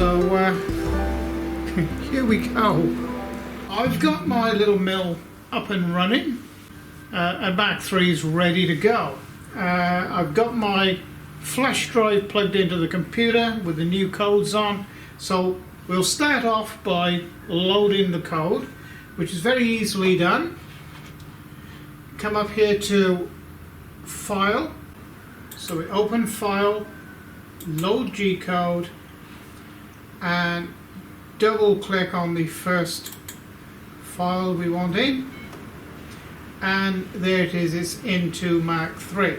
So here we go. I've got my little mill up and running. A Mach 3 is ready to go. I've got my flash drive plugged into the computer with the new codes on. So we'll start off by loading the code, which is very easily done. Come up here to File. So we open File, load G-code, and double click on the first file we want in, and there it is, it's into Mach 3.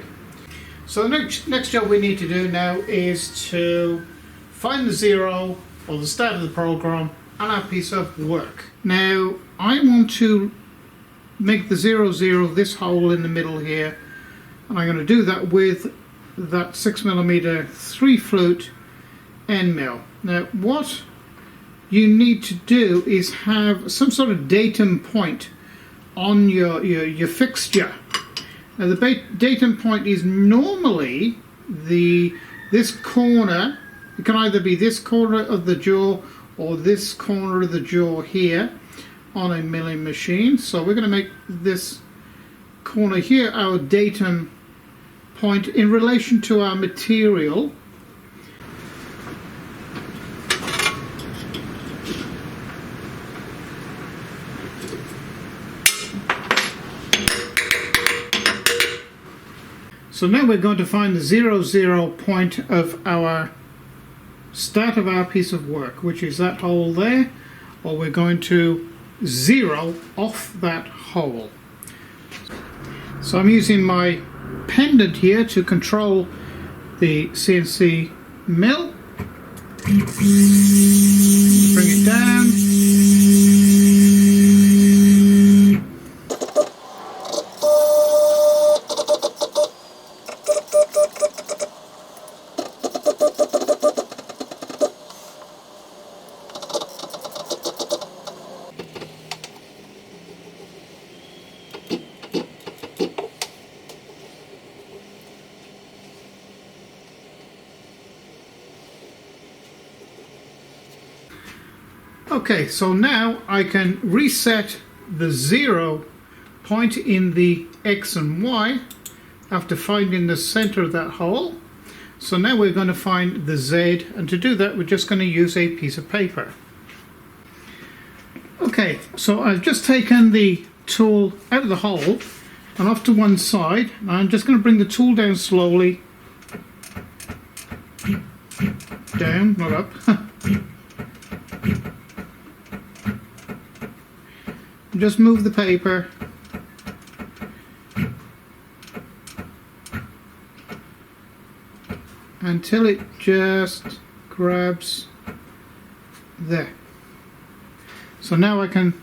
So the next job we need to do now is to find the zero or the start of the program on our piece of work. Now I want to make the 0, 0 this hole in the middle here, and I'm going to do that with that 6mm 3 flute end mill. Now what you need to do is have some sort of datum point on your fixture. Now the datum point is normally this corner. It can either be this corner of the jaw or this corner of the jaw here on a milling machine. So we're going to make this corner here our datum point in relation to our material. So now we're going to find the 0, 0 point of our start of our piece of work, which is that hole there, or we're going to zero off that hole. So I'm using my pendant here to control the CNC mill. Bring it down. Okay, so now I can reset the 0 point in the X and Y after finding the center of that hole. So now we're going to find the Z, and to do that we're just going to use a piece of paper. Okay, so I've just taken the tool out of the hole and off to one side. I'm just going to bring the tool down slowly. Down, not up. Just move the paper until it just grabs there. So now I can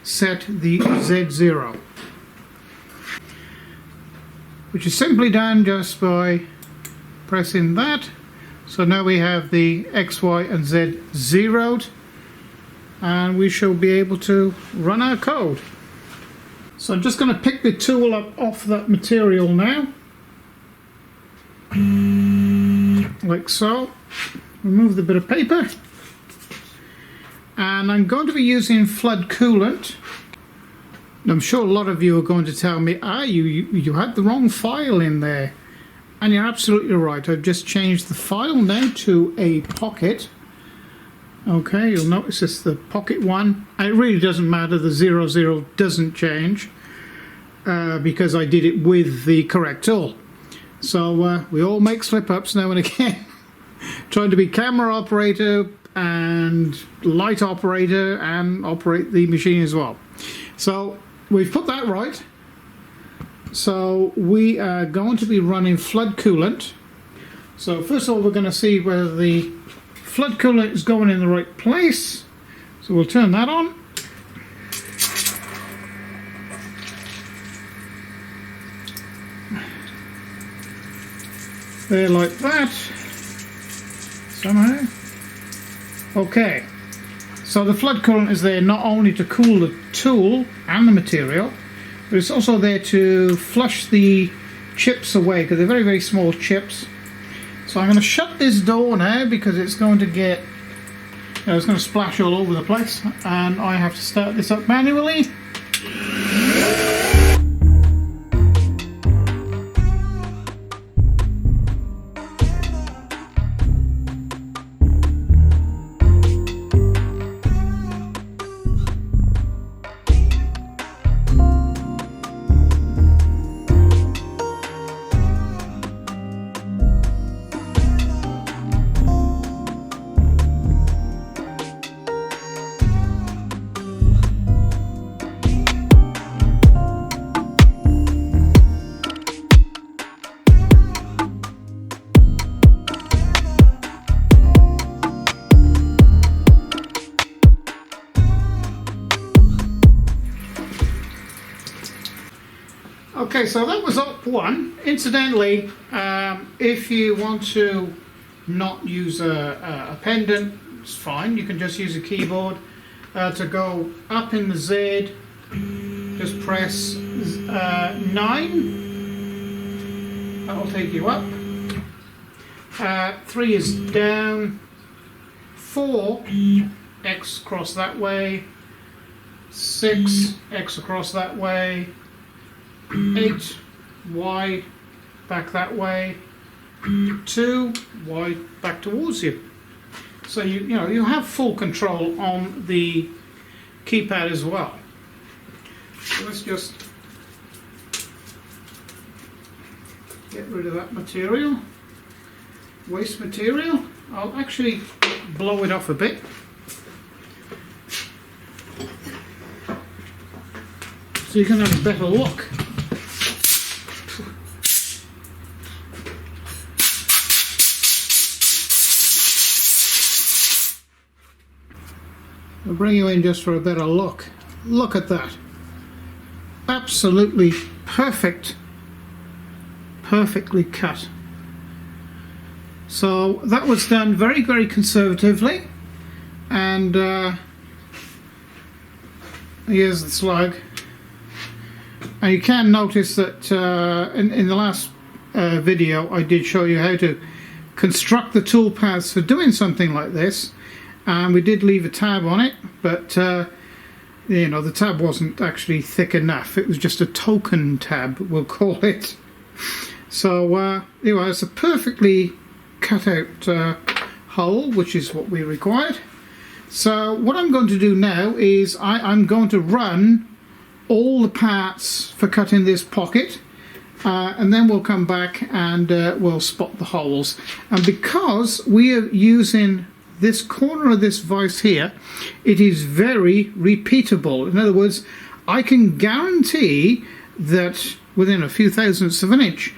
set the Z0, which is simply done just by pressing that. So now we have the X, Y and Z zeroed, and we shall be able to run our code. So I'm just going to pick the tool up off that material now, like so. Remove the bit of paper, and I'm going to be using flood coolant. I'm sure a lot of you are going to tell me, you had the wrong file in there, and you're absolutely right. I've just changed the file now to a pocket. Okay, you'll notice it's the pocket one. It really doesn't matter, the 0, 0 doesn't change because I did it with the correct tool. So we all make slip-ups now and again. Trying to be camera operator and light operator and operate the machine as well. So we've put that right. So we are going to be running flood coolant. So first of all we're going to see whether the flood coolant is going in the right place, so we'll turn that on. There, like that, somehow. Okay, so the flood coolant is there not only to cool the tool and the material, but it's also there to flush the chips away, because they're very, very small chips. So I'm going to shut this door now because it's going to get it's going to splash all over the place, and I have to start this up manually. Okay, so that was op 1. Incidentally, if you want to not use a pendant, it's fine. You can just use a keyboard. To go up in the Z, just press 9. That'll take you up. 3 is down. 4, X across that way. 6, X across that way. 8, Y back that way. 2, Y back towards you. So you have full control on the keypad as well. So let's just get rid of that material, waste material. I'll actually blow it off a bit. So you can have a better look. I'll bring you in just for a better look. Look at that. Absolutely perfect. Perfectly cut. So that was done very, very conservatively. And here's the slug. And you can notice that in the last video I did show you how to construct the toolpaths for doing something like this. And we did leave a tab on it, but the tab wasn't actually thick enough. It was just a token tab, we'll call it. So anyway, it's a perfectly cut out hole, which is what we required. So what I'm going to do now is I'm going to run all the parts for cutting this pocket, and then we'll come back and we'll spot the holes. And because we are using this corner of this vise here, it is very repeatable. In other words, I can guarantee that within a few thousandths of an inch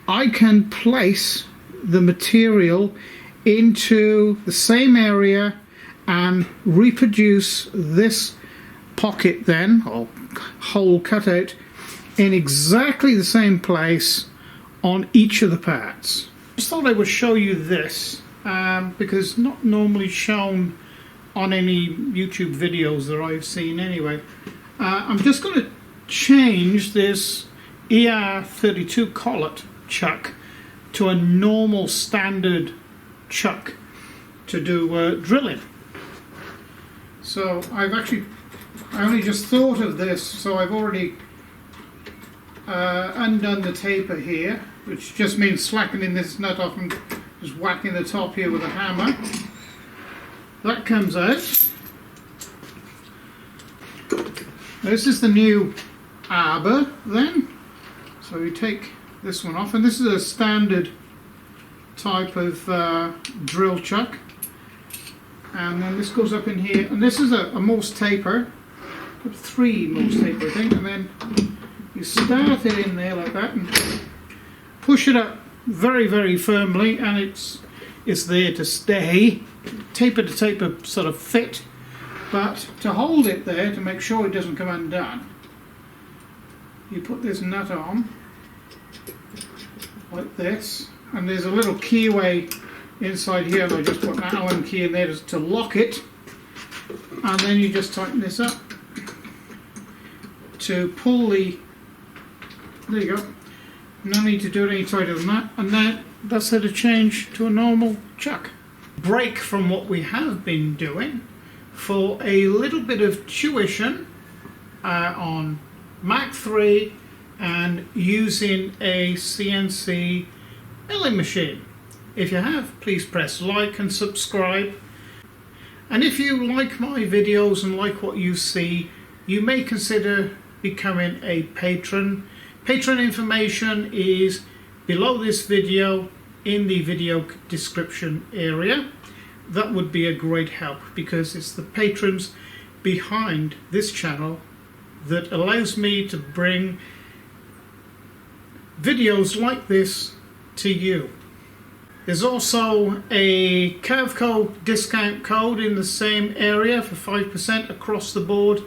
I can place the material into the same area and reproduce this pocket then, or hole cutout, in exactly the same place on each of the parts. I just thought I would show you this because it's not normally shown on any YouTube videos that I've seen anyway. I'm just going to change this ER32 collet chuck to a normal standard chuck to do drilling. So I only just thought of this, so I've already undone the taper here, which just means slackening this nut off and just whacking the top here with a hammer. That comes out. This is the new arbor then. So we take this one off, and this is a standard type of drill chuck. And then this goes up in here, and this is a Morse taper, 3 Morse taper I think, and then you start it in there like that and push it up very, very firmly, and it's there to stay. Taper to taper sort of fit, but to hold it there, to make sure it doesn't come undone, you put this nut on like this, and there's a little keyway inside here, and I just put an Allen key in there to lock it, and then you just tighten this up to pull the, there you go, no need to do it any tighter than that, and then that's how to change to a normal chuck. break from what we have been doing for a little bit of tuition on Mach 3 and using a CNC milling machine. If you have, please press like and subscribe. And if you like my videos and like what you see, you may consider becoming a patron. Patron information is below this video in the video description area. That would be a great help because it's the patrons behind this channel that allows me to bring videos like this to you. There's also a Carveco discount code in the same area for 5% across the board,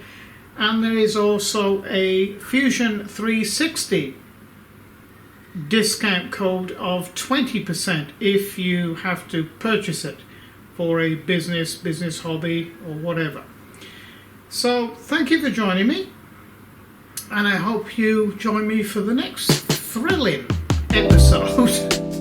and there is also a Fusion 360 discount code of 20% if you have to purchase it for a business hobby or whatever. So thank you for joining me, and I hope you join me for the next thrilling episode.